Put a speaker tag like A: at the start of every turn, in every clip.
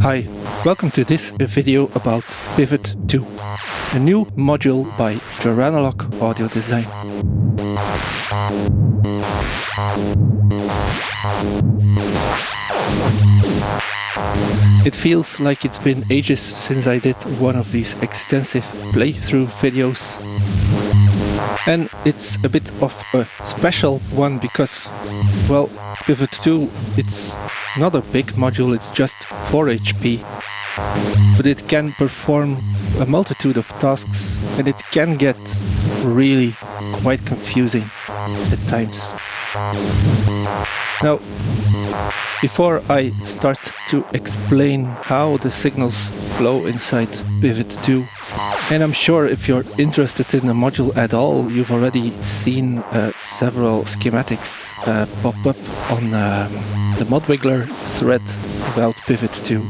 A: Hi, welcome to this video about Pivot 2, a new module by Joranalogue Audio Design. It feels like it's been ages since I did one of these extensive playthrough videos. And it's a bit of a special one because, well, Pivot 2, it's not a big module, it's just 4 HP. But it can perform a multitude of tasks and it can get really quite confusing at times. Now, before I start to explain how the signals flow inside Pivot 2, and I'm sure if you're interested in the module at all, you've already seen several schematics pop up on the Modwiggler thread about Pivot 2.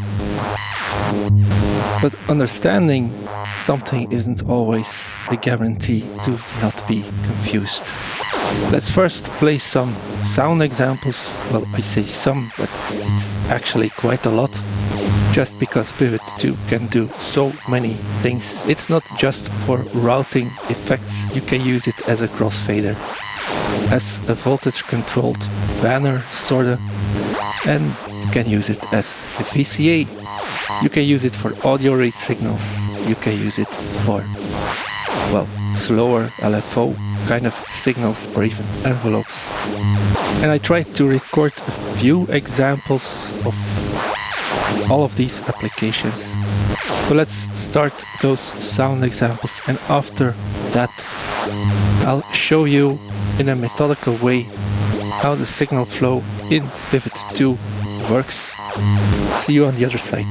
A: But understanding something isn't always a guarantee to not be confused. Let's first play some sound examples. Well, I say some, but it's actually quite a lot. Just because Pivot 2 can do so many things. It's not just for routing effects, you can use it as a crossfader, as a voltage controlled banner sorta, and you can use it as a VCA. You can use it for audio rate signals, you can use it for, well, slower LFO kind of signals or even envelopes. And I tried to record a few examples of all of these applications. So let's start those sound examples, and after that I'll show you in a methodical way how the signal flow in Pivot 2 works. See you on the other side.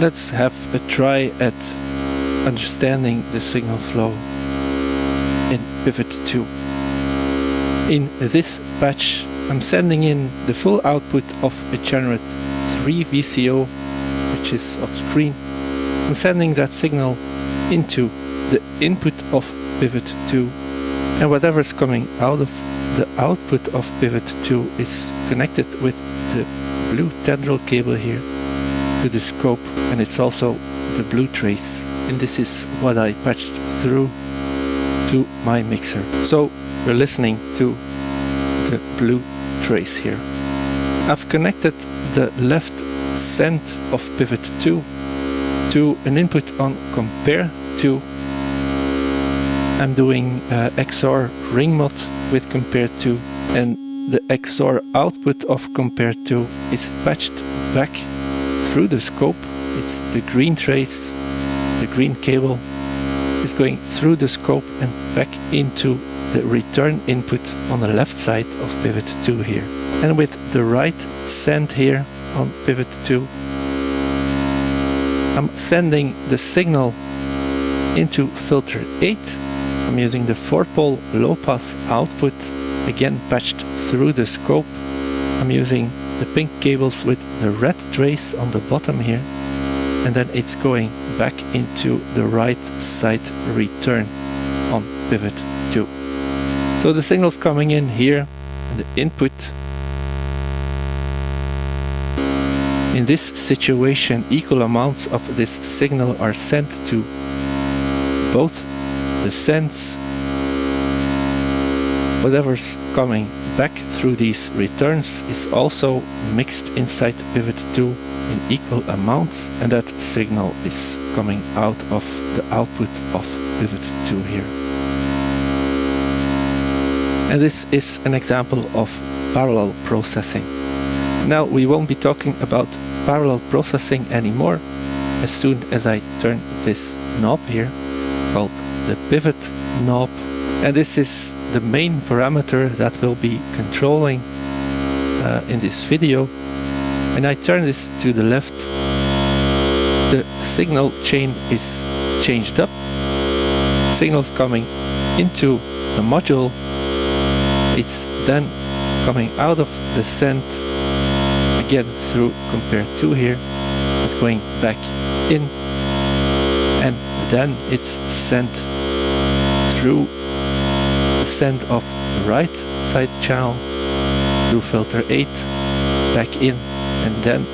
A: Let's have a try at understanding the signal flow in Pivot 2. In this patch, I'm sending in the full output of a Generate 3 VCO, which is off screen. I'm sending that signal into the input of Pivot 2, and whatever's coming out of the output of Pivot 2 is connected with the blue tendril cable here to the scope, and it's also the blue trace, and this is what I patched through to my mixer. So we're listening to the blue trace here. I've connected the left send of Pivot 2 to an input on compare to. I'm doing XOR ring mod with compare to, and the XOR output of compare to is patched back through the scope. It's the green trace, the green cable is going through the scope and back into the return input on the left side of Pivot 2 here. And with the right send here on Pivot 2, I'm sending the signal into filter 8. I'm using the 4-pole low-pass output, again patched through the scope. I'm using the pink cables with the red trace on the bottom here, and then it's going back into the right side return on Pivot 2. So the signal's coming in here, the input. In this situation, equal amounts of this signal are sent to both the sends. Whatever's coming back through these returns is also mixed inside Pivot 2 in equal amounts, and that signal is coming out of the output of Pivot 2 here. And this is an example of parallel processing. Now we won't be talking about parallel processing anymore as soon as I turn this knob here called the pivot knob, and this is the main parameter that will be controlling in this video. When I turn this to the left, the signal chain is changed up. Signals coming into the module, it's then coming out of the send again through compare to here, it's going back in, and then it's sent through the send of right side channel through filter 8 back in, and then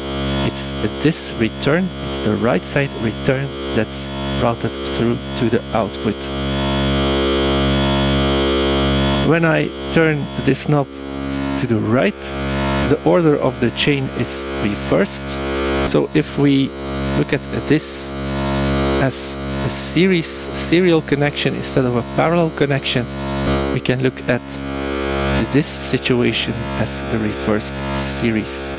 A: it's this return, it's the right side return that's routed through to the output. When I turn this knob to the right, the order of the chain is reversed. So if we look at this as a serial connection instead of a parallel connection, we can look at this situation as the reversed series.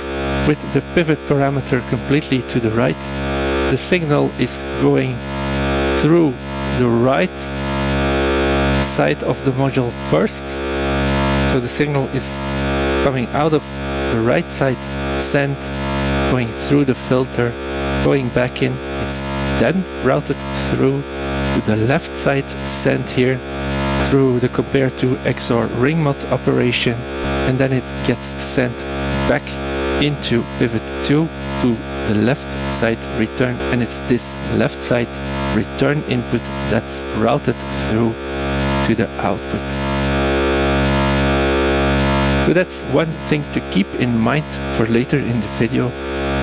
A: With the pivot parameter completely to the right, the signal is going through the right side of the module first. So the signal is coming out of the right side send, going through the filter, going back in. It's then routed through to the left side send here through the compare to XOR ring mod operation, and then it gets sent back into Pivot 2 to the left side return, and it's this left side return input that's routed through to the output. So that's one thing to keep in mind for later in the video.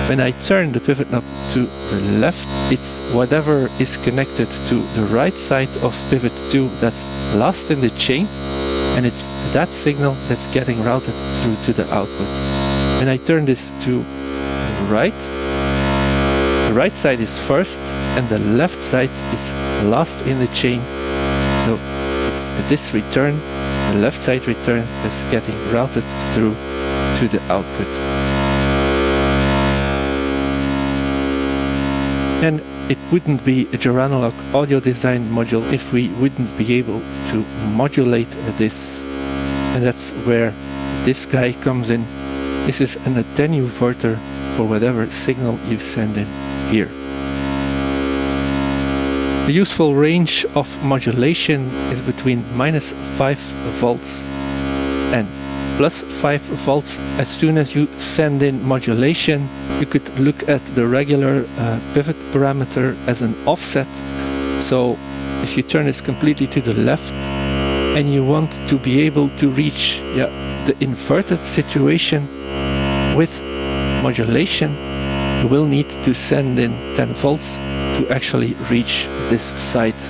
A: When I turn the pivot knob to the left, it's whatever is connected to the right side of Pivot 2 that's last in the chain, and it's that signal that's getting routed through to the output. When I turn this to the right side is first and the left side is last in the chain. So it's this return, the left side return, that's getting routed through to the output. And it wouldn't be a Joranalogue Audio Design module if we wouldn't be able to modulate this. And that's where this guy comes in. This is an attenuator for whatever signal you send in here. The useful range of modulation is between -5 volts and +5 volts. As soon as you send in modulation, you could look at the regular pivot parameter as an offset. So if you turn this completely to the left and you want to be able to reach the inverted situation with modulation, you will need to send in 10 volts to actually reach this site.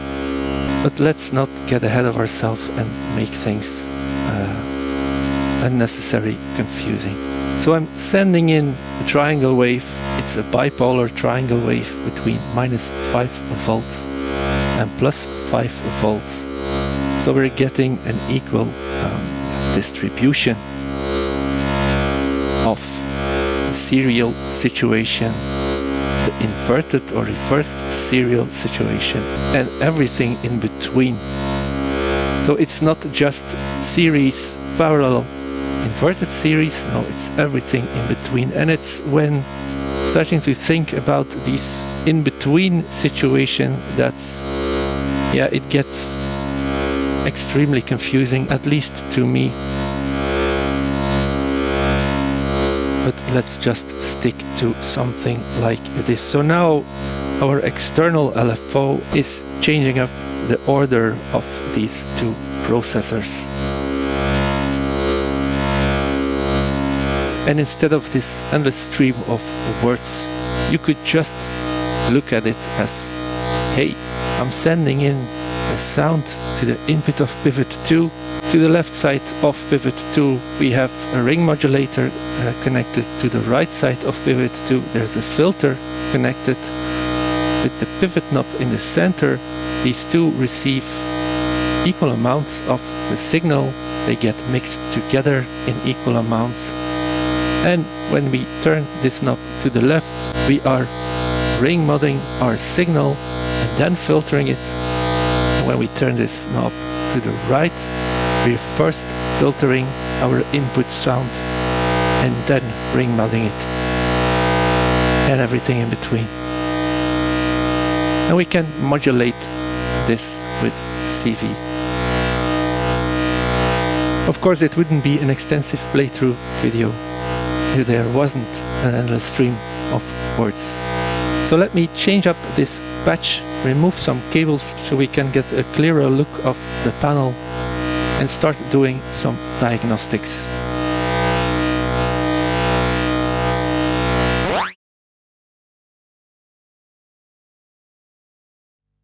A: But let's not get ahead of ourselves and make things unnecessarily confusing. So I'm sending in a triangle wave. It's a bipolar triangle wave between -5 volts and +5 volts. So we're getting an equal distribution of the serial situation, the inverted or reversed serial situation, and everything in between. So it's not just series, parallel, inverted series, no, it's everything in between. And it's when starting to think about these in-between situation that's, it gets extremely confusing, at least to me. But let's just stick to something like this. So now our external LFO is changing up the order of these two processors. And instead of this endless stream of words, you could just look at it as, hey, I'm sending in the sound to the input of pivot 2. To the left side of pivot 2, we have a ring modulator connected. To the right side of pivot 2, there's a filter connected. With the pivot knob in the center, these two receive equal amounts of the signal. They get mixed together in equal amounts. And when we turn this knob to the left, we are ring modding our signal and then filtering it. And when we turn this knob to the right, we're first filtering our input sound and then ring modding it. And everything in between. And we can modulate this with CV. Of course, it wouldn't be an extensive playthrough video if there wasn't an endless stream of words. So let me change up this patch, remove some cables so we can get a clearer look of the panel and start doing some diagnostics.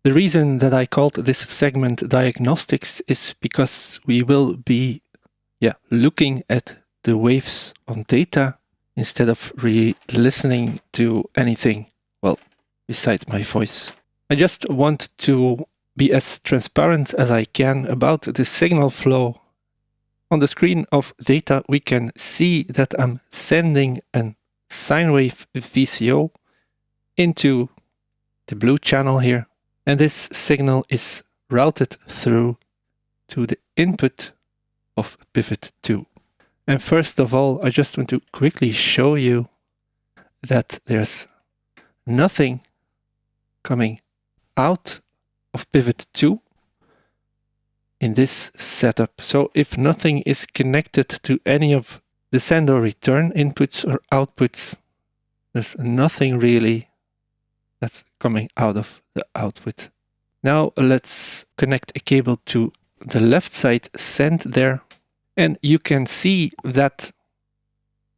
A: The reason that I called this segment diagnostics is because we will be looking at the waves on data instead of really listening to anything, well, besides my voice. I just want to be as transparent as I can about the signal flow. On the screen of data, we can see that I'm sending a sine wave VCO into the blue channel here. And this signal is routed through to the input of pivot 2. And first of all, I just want to quickly show you that there's nothing coming out of pivot 2 in this setup. So if nothing is connected to any of the send or return inputs or outputs, there's nothing really that's coming out of the output. Now let's connect a cable to the left side send there. And you can see that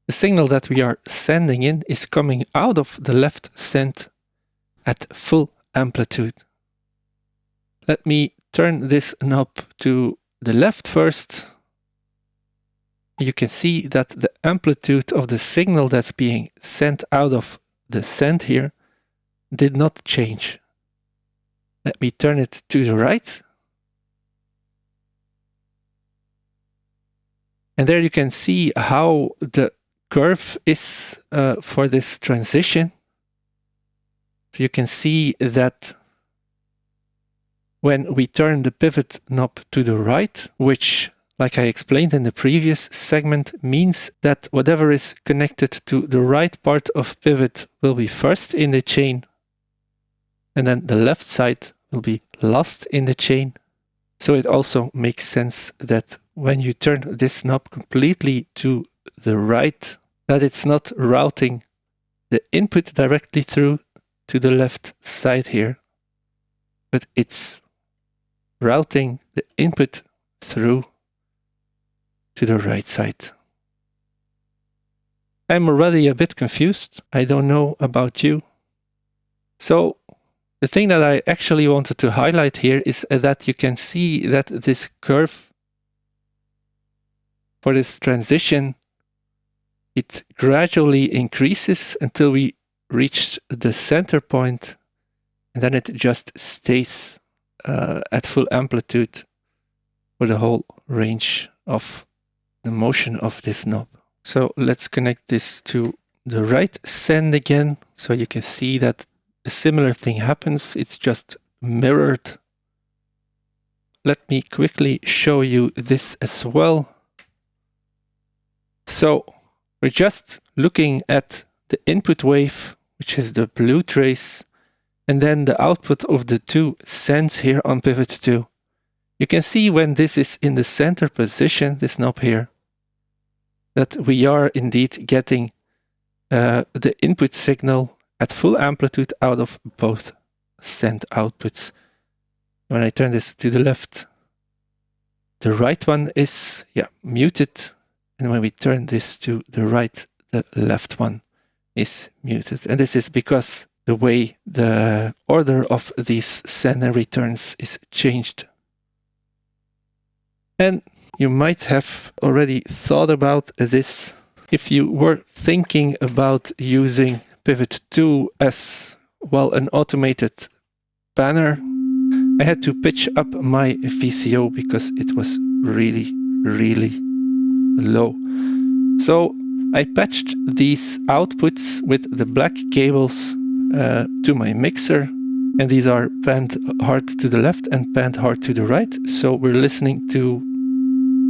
A: the signal that we are sending in is coming out of the left send at full amplitude. Let me turn this knob to the left first. You can see that the amplitude of the signal that's being sent out of the send here did not change. Let me turn it to the right. And there you can see how the curve is for this transition. So you can see that when we turn the pivot knob to the right, which, like I explained in the previous segment, means that whatever is connected to the right part of pivot will be first in the chain, and then the left side will be lost in the chain. So it also makes sense that when you turn this knob completely to the right, that it's not routing the input directly through to the left side here, but it's routing the input through to the right side. I'm already a bit confused. I don't know about you. So the thing that I actually wanted to highlight here is that you can see that this curve for this transition, it gradually increases until we reach the center point, and then it just stays at full amplitude for the whole range of the motion of this knob. So let's connect this to the right send again, so you can see that a similar thing happens. It's just mirrored. Let me quickly show you this as well. So we're just looking at the input wave, which is the blue trace, and then the output of the two sends here on pivot 2. You can see when this is in the center position, this knob here, that we are indeed getting the input signal at full amplitude out of both send outputs. When I turn this to the left, the right one is muted, and when we turn this to the right, the left one is muted. And this is because the way the order of these send and returns is changed. And you might have already thought about this. If you were thinking about using pivot 2 as, well, an automated banner, I had to pitch up my VCO because it was really, really low. So I patched these outputs with the black cables to my mixer, and these are panned hard to the left and panned hard to the right. So we're listening to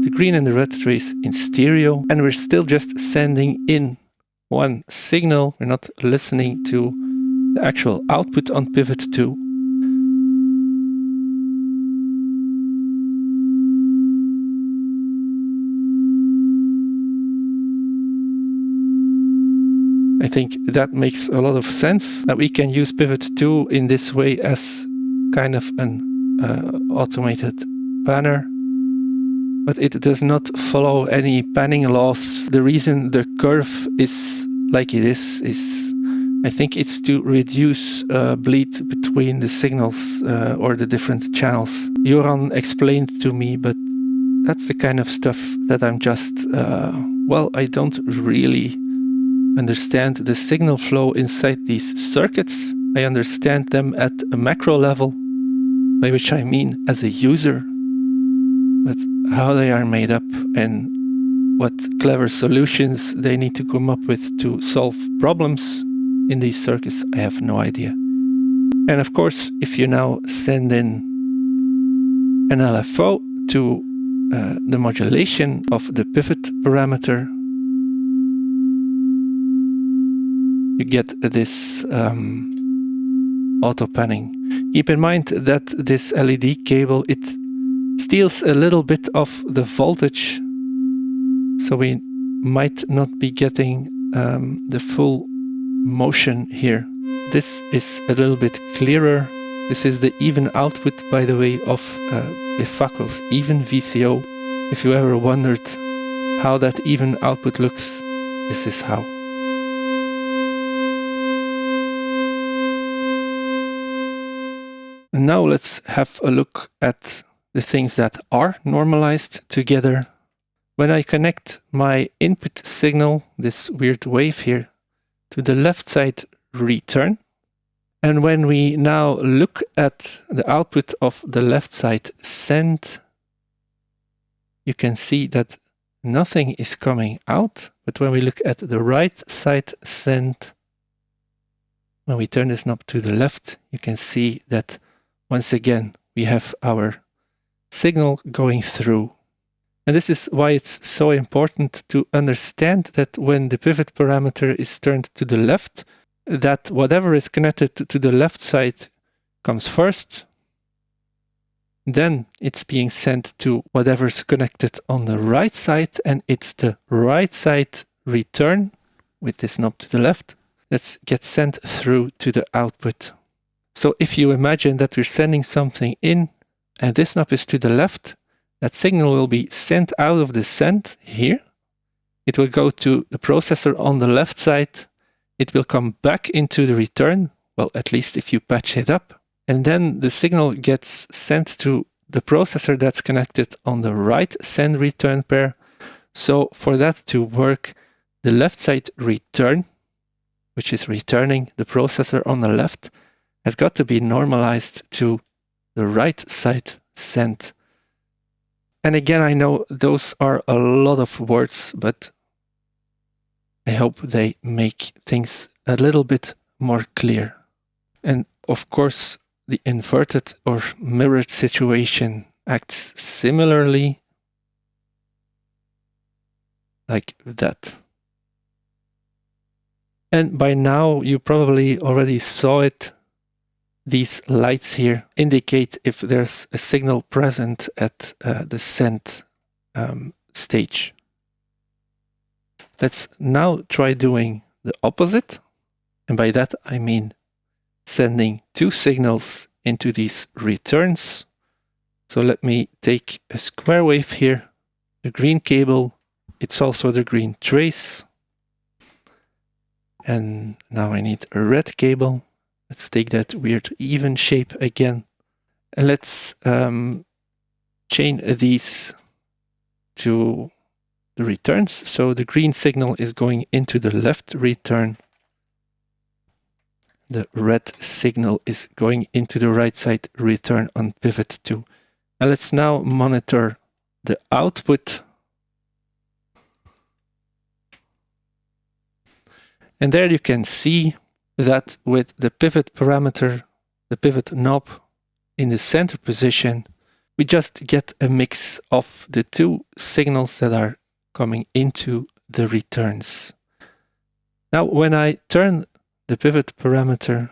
A: the green and the red trace in stereo, and we're still just sending in one signal. We're not listening to the actual output on pivot 2. I think that makes a lot of sense, that we can use pivot 2 in this way as kind of an automated banner. But it does not follow any panning laws. The reason the curve is like it is I think it's to reduce bleed between the signals or the different channels. Joran explained to me, but that's the kind of stuff that I'm just, well, I don't really understand the signal flow inside these circuits. I understand them at a macro level, by which I mean as a user. But how they are made up and what clever solutions they need to come up with to solve problems in these circuits, I have no idea. And of course, if you now send in an LFO to the modulation of the pivot parameter, you get this auto panning. Keep in mind that this LED cable, it steals a little bit of the voltage, so we might not be getting the full motion here. This is a little bit clearer. This is the even output, by the way, of Bifacqual's even VCO. If you ever wondered how that even output looks, this is how. Now let's have a look at the things that are normalized together. When I connect my input signal, this weird wave here, to the left side return, and when we now look at the output of the left side send, you can see that nothing is coming out. But when we look at the right side send, when we turn this knob to the left, you can see that once again we have our signal going through. And this is why it's so important to understand that when the pivot parameter is turned to the left, that whatever is connected to the left side comes first, Then it's being sent to whatever's connected on the right side, and it's the right side return with this knob to the left that gets sent through to the output. So if you imagine that we're sending something in and this knob is to the left, that signal will be sent out of the send here. It will go to the processor on the left side. It will come back into the return, well, at least if you patch it up. And then the signal gets sent to the processor that's connected on the right send return pair. So for that to work, the left side return, which is returning the processor on the left, has got to be normalized to the right side send. And again, I know those are a lot of words, but I hope they make things a little bit more clear. And of course, the inverted or mirrored situation acts similarly, like that. And by now you probably already saw it. These lights here indicate if there's a signal present at the send stage. Let's now try doing the opposite. And by that I mean sending two signals into these returns. So let me take a square wave here, the green cable, it's also the green trace. And now I need a red cable. Let's take that weird even shape again. And let's chain these to the returns. So the green signal is going into the left return. The red signal is going into the right side return on pivot 2. And let's now monitor the output. And there you can see that with the pivot parameter, the pivot knob in the center position, we just get a mix of the two signals that are coming into the returns. Now, when I turn the pivot parameter,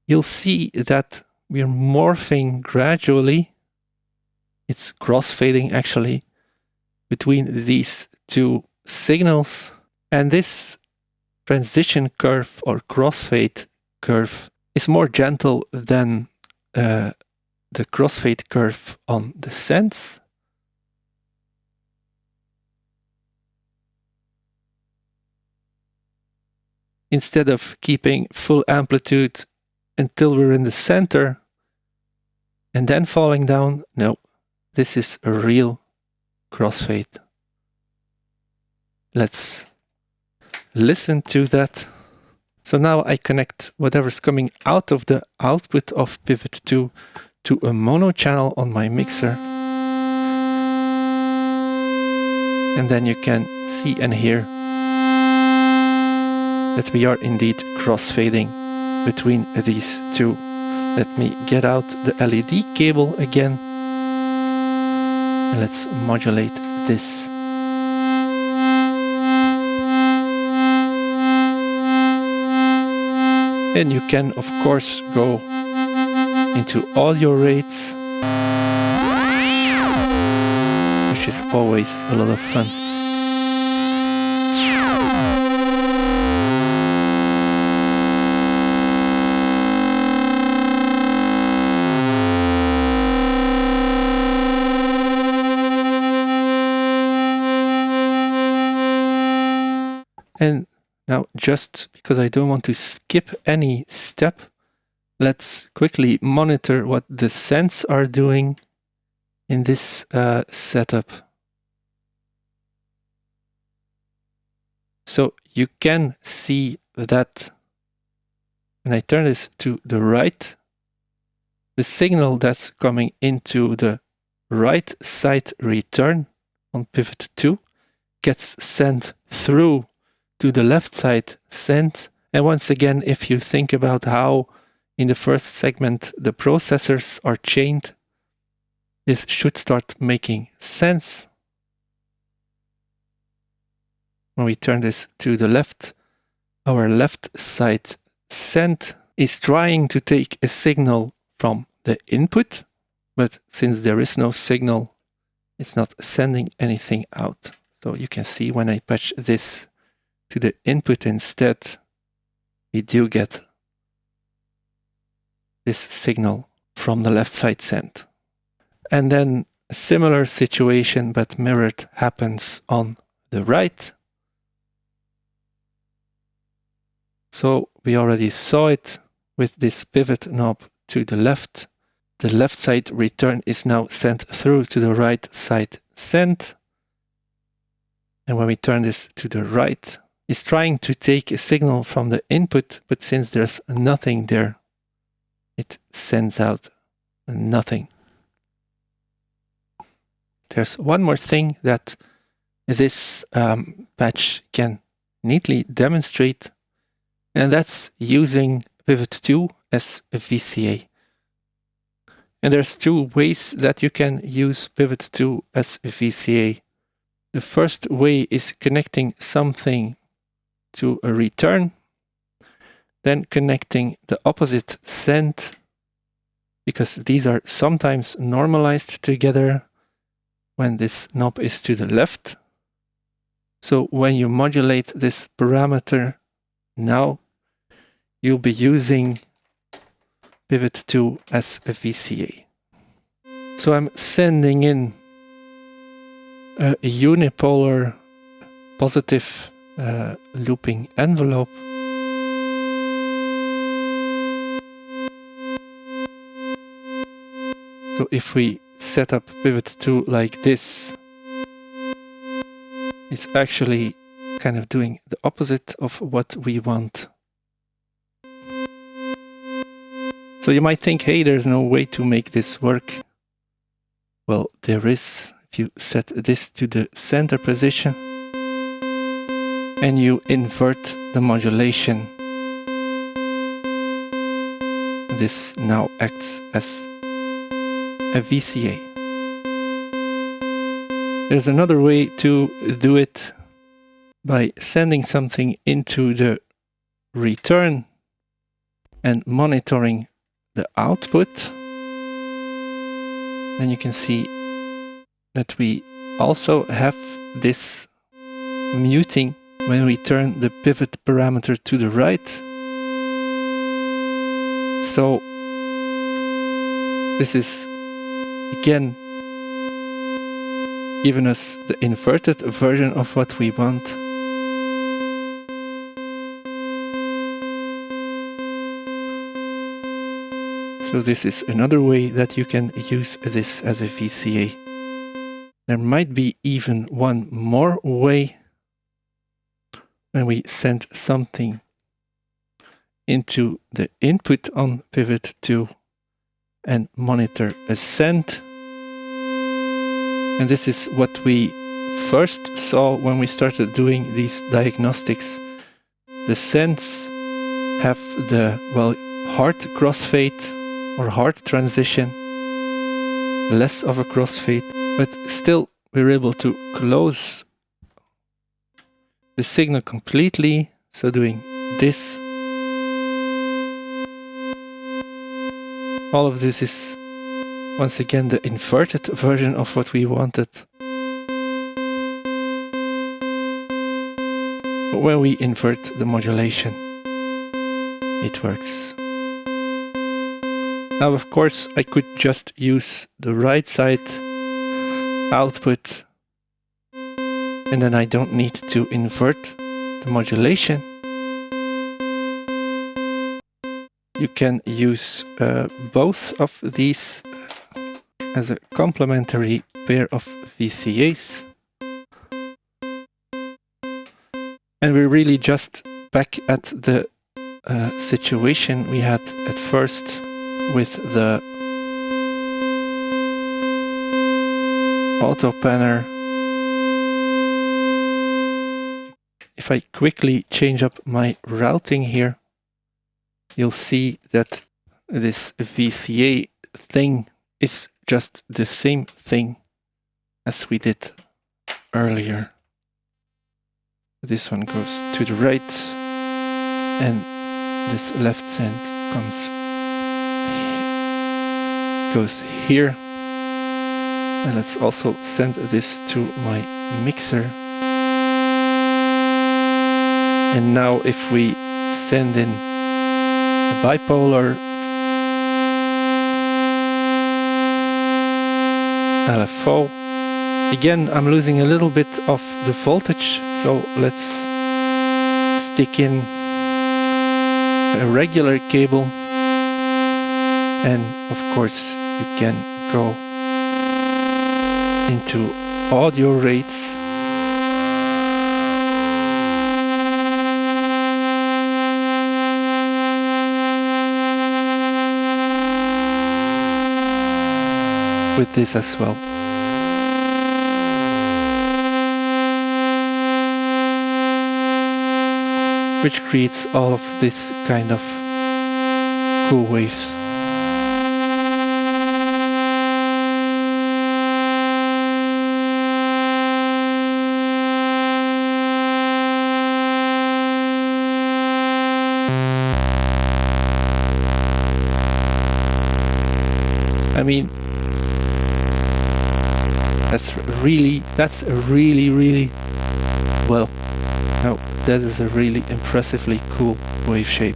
A: you'll see that we're morphing gradually. It's crossfading actually between these two signals. And this transition curve or crossfade curve is more gentle than the crossfade curve on the sends. Instead of keeping full amplitude until we're in the center and then falling down, no, this is a real crossfade. Let's listen to that. So now I connect whatever's coming out of the output of pivot 2 to a mono channel on my mixer. And then you can see and hear that we are indeed crossfading between these two. Let me get out the LED cable again. And let's modulate this. And you can, of course, go into audio rates, which is always a lot of fun. And now, just because I don't want to skip any step, let's quickly monitor what the sends are doing in this setup. So you can see that when I turn this to the right, the signal that's coming into the right side return on pivot 2 gets sent through to the left side send. And once again, if you think about how in the first segment the processors are chained, this should start making sense. When we turn this to the left, our left side send is trying to take a signal from the input, but since there is no signal, it's not sending anything out. So you can see when I patch this to the input instead, we do get this signal from the left side sent. And then a similar situation but mirrored happens on the right. So we already saw it with this pivot knob to the left. The left side return is now sent through to the right side send. And when we turn this to the right, it's trying to take a signal from the input, but since there's nothing there, it sends out nothing. There's one more thing that this patch can neatly demonstrate, and that's using Pivot 2 as a VCA. And there's two ways that you can use Pivot 2 as a VCA. The first way is connecting something to a return, then connecting the opposite send, because these are sometimes normalized together when this knob is to the left. So when you modulate this parameter, now you'll be using Pivot 2 as a VCA. So I'm sending in a unipolar positive looping envelope. So if we set up Pivot 2 like this, it's actually kind of doing the opposite of what we want. So you might think, hey, there's no way to make this work. Well, there is. If you set this to the center position and you invert the modulation, this now acts as a VCA. There's another way to do it by sending something into the return and monitoring the output. Then you can see that we also have this muting when we turn the pivot parameter to the right. So this is again giving us the inverted version of what we want. So this is another way that you can use this as a VCA. There might be even one more way when we send something into the input on Pivot 2 and monitor a send. And this is what we first saw when we started doing these diagnostics. The sends have the, well, hard crossfade or hard transition, less of a crossfade, but still we're able to close the signal completely. So doing this, all of this is once again the inverted version of what we wanted. But when we invert the modulation, it works. Now, of course, I could just use the right side output, and then I don't need to invert the modulation. You can use both of these as a complementary pair of VCAs. And we're really just back at the situation we had at first with the auto panner. If I quickly change up my routing here, you'll see that this VCA thing is just the same thing as we did earlier. This one goes to the right, and this left send comes goes here. And let's also send this to my mixer. And now if we send in a bipolar LFO, again I'm losing a little bit of the voltage, so let's stick in a regular cable, and of course you can go into audio rates. With this as well. Which creates all of this kind of cool waves. I mean, that's really well, no, that is a really impressively cool wave shape.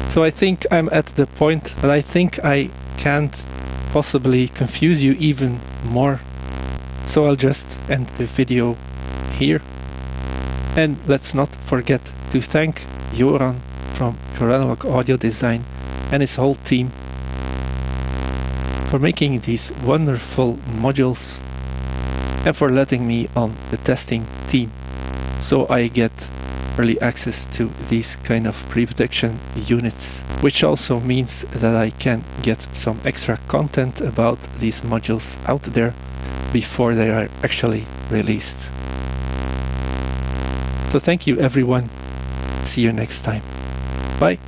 A: So I think I'm at the point that I think I can't possibly confuse you even more. So I'll just end the video here. And let's not forget to thank Joran from Joranalogue Audio Design and his whole team for making these wonderful modules and for letting me on the testing team, so I get early access to these kind of pre-production units, which also means that I can get some extra content about these modules out there before they are actually released. So thank you everyone. See you next time. Bye.